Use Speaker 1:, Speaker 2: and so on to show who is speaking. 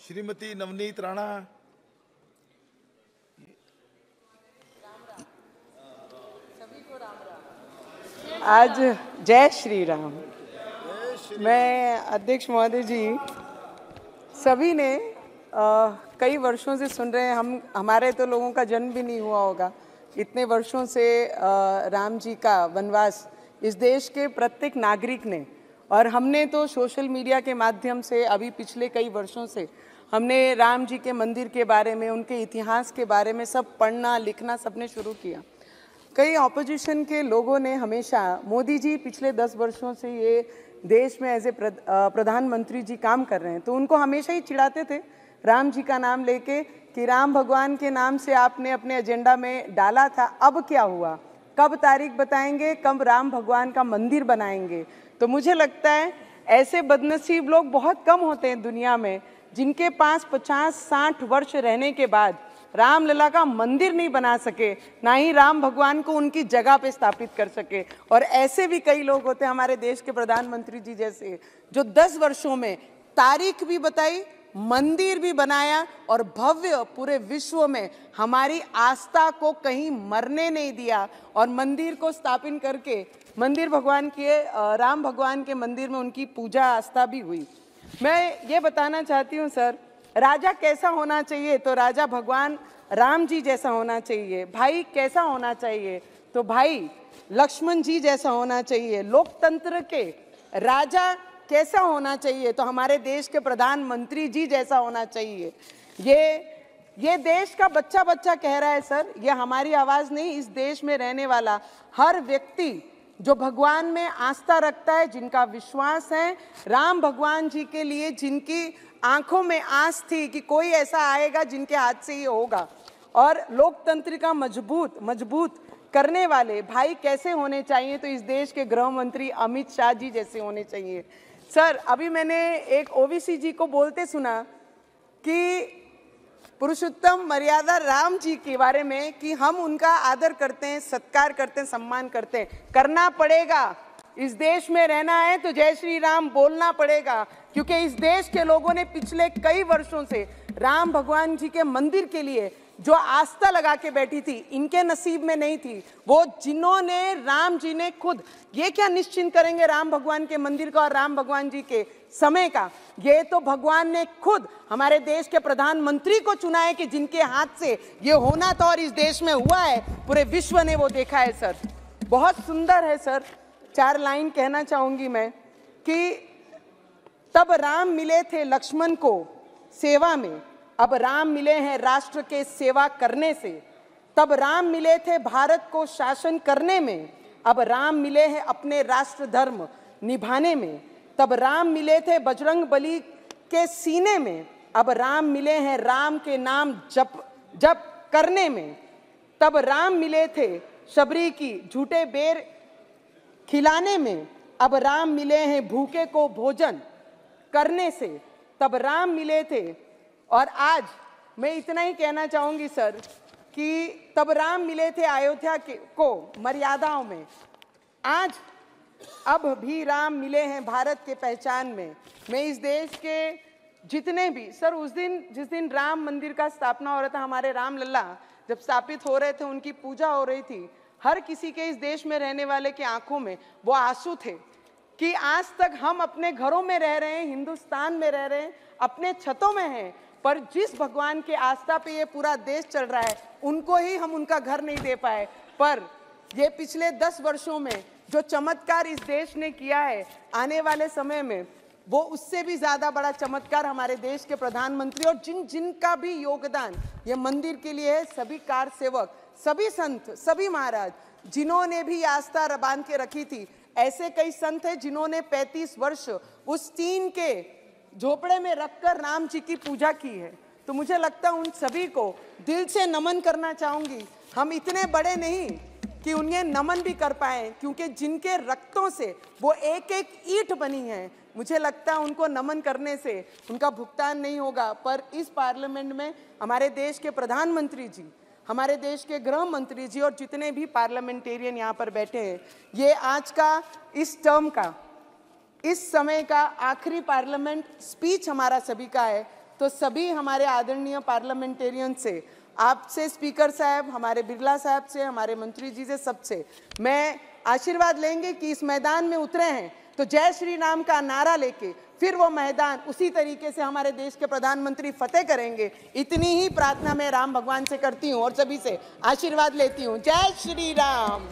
Speaker 1: श्रीमती नवनीत राणा।
Speaker 2: आज जय श्री राम। मैं अध्यक्ष महोदय जी, सभी ने कई वर्षों से सुन रहे हैं, हमारे तो लोगों का जन्म भी नहीं हुआ होगा, इतने वर्षों से राम जी का वनवास इस देश के प्रत्येक नागरिक ने, और हमने तो सोशल मीडिया के माध्यम से अभी पिछले कई वर्षों से हमने राम जी के मंदिर के बारे में, उनके इतिहास के बारे में सब पढ़ना लिखना सबने शुरू किया। कई ऑपोजिशन के लोगों ने हमेशा, मोदी जी पिछले 10 वर्षों से ये देश में एज ए प्रधानमंत्री जी काम कर रहे हैं, तो उनको हमेशा ही चिढ़ाते थे राम जी का नाम लेके कि राम भगवान के नाम से आपने अपने एजेंडा में डाला था, अब क्या हुआ, कब तारीख बताएंगे, कब राम भगवान का मंदिर बनाएंगे। तो मुझे लगता है ऐसे बदनसीब लोग बहुत कम होते हैं दुनिया में, जिनके पास 50-60 वर्ष रहने के बाद रामलला का मंदिर नहीं बना सके, ना ही राम भगवान को उनकी जगह पे स्थापित कर सके। और ऐसे भी कई लोग होते हैं हमारे देश के प्रधानमंत्री जी जैसे, जो 10 वर्षों में तारीख भी बताई, मंदिर भी बनाया और भव्य पूरे विश्व में हमारी आस्था को कहीं मरने नहीं दिया, और मंदिर को स्थापित करके मंदिर भगवान के, राम भगवान के मंदिर में उनकी पूजा आस्था भी हुई। मैं ये बताना चाहती हूँ सर, राजा कैसा होना चाहिए, तो राजा भगवान राम जी जैसा होना चाहिए। भाई कैसा होना चाहिए, तो भाई लक्ष्मण जी जैसा होना चाहिए। लोकतंत्र के राजा कैसा होना चाहिए, तो हमारे देश के प्रधानमंत्री जी जैसा होना चाहिए। ये देश का बच्चा बच्चा कह रहा है सर, ये हमारी आवाज़ नहीं, इस देश में रहने वाला हर व्यक्ति जो भगवान में आस्था रखता है, जिनका विश्वास है राम भगवान जी के लिए, जिनकी आंखों में आस थी कि कोई ऐसा आएगा जिनके हाथ से ये होगा, और लोकतंत्र का मजबूत करने वाले भाई कैसे होने चाहिए, तो इस देश के गृह मंत्री अमित शाह जी जैसे होने चाहिए। सर, अभी मैंने एक ओवीसी जी को बोलते सुना कि पुरुषोत्तम मर्यादा राम जी के बारे में कि हम उनका आदर करते हैं, सत्कार करते हैं, सम्मान करते हैं। करना पड़ेगा, इस देश में रहना है तो जय श्री राम बोलना पड़ेगा, क्योंकि इस देश के लोगों ने पिछले कई वर्षों से राम भगवान जी के मंदिर के लिए जो आस्था लगा के बैठी थी, इनके नसीब में नहीं थी। वो जिन्होंने, राम जी ने खुद ये क्या निश्चिंत करेंगे राम भगवान के मंदिर का और राम भगवान जी के समय का, ये तो भगवान ने खुद हमारे देश के प्रधानमंत्री को चुना है कि जिनके हाथ से ये होना था और इस देश में हुआ है, पूरे विश्व ने वो देखा है। सर बहुत सुंदर है सर, 4 लाइन कहना चाहूंगी मैं कि तब राम मिले थे लक्ष्मण को सेवा में, अब राम मिले हैं राष्ट्र के सेवा करने से। तब राम मिले थे भारत को शासन करने में, अब राम मिले हैं अपने राष्ट्र धर्म निभाने में। तब राम मिले थे बजरंग बली के सीने में, अब राम मिले हैं राम के नाम जप करने में। तब राम मिले थे शबरी की झूठे बेर खिलाने में, अब राम मिले हैं भूखे को भोजन करने से। तब राम मिले थे, और आज मैं इतना ही कहना चाहूंगी सर कि तब राम मिले थे अयोध्या को मर्यादाओं में, आज अब भी राम मिले हैं भारत के पहचान में। मैं इस देश के जितने भी सर, उस दिन जिस दिन राम मंदिर का स्थापना हो रहा था, हमारे राम लल्ला जब स्थापित हो रहे थे, उनकी पूजा हो रही थी, हर किसी के इस देश में रहने वाले की आंखों में वो आंसू थे कि आज तक हम अपने घरों में रह रहे हैं, हिंदुस्तान में रह रहे हैं, अपने छतों में हैं, पर जिस भगवान के आस्था पे ये पूरा देश चल रहा है, उनको ही हम उनका घर नहीं दे पाए। पर ये पिछले 10 वर्षों में जो चमत्कार इस देश ने किया है, आने वाले समय में वो उससे भी ज़्यादा बड़ा चमत्कार हमारे देश के प्रधानमंत्री और जिनका भी योगदान ये मंदिर के लिए है, सभी कार सेवक, सभी संत, सभी महाराज, जिन्होंने भी आस्था बांध के रखी थी। ऐसे कई संत हैं जिन्होंने 35 वर्ष उस टीन के झोपड़े में रखकर राम जी की पूजा की है। तो मुझे लगता है उन सभी को दिल से नमन करना चाहूँगी। हम इतने बड़े नहीं कि उन्हें नमन भी कर पाए, क्योंकि जिनके रक्तों से वो एक एक ईंट बनी है, मुझे लगता है उनको नमन करने से उनका भुगतान नहीं होगा। पर इस पार्लियामेंट में हमारे देश के प्रधानमंत्री जी, हमारे देश के गृह मंत्री जी और जितने भी पार्लियामेंटेरियन यहाँ पर बैठे हैं, ये आज का, इस टर्म का, इस समय का आखिरी पार्लियामेंट स्पीच हमारा सभी का है। तो सभी हमारे आदरणीय पार्लियामेंटेरियन से, आपसे स्पीकर साहब, हमारे बिरला साहब से, हमारे मंत्री जी से, सबसे मैं आशीर्वाद लेंगे कि इस मैदान में उतरे हैं तो जय श्री राम का नारा लेके फिर वो मैदान उसी तरीके से हमारे देश के प्रधानमंत्री फतेह करेंगे। इतनी ही प्रार्थना मैं राम भगवान से करती हूँ और सभी से आशीर्वाद लेती हूँ। जय श्री राम।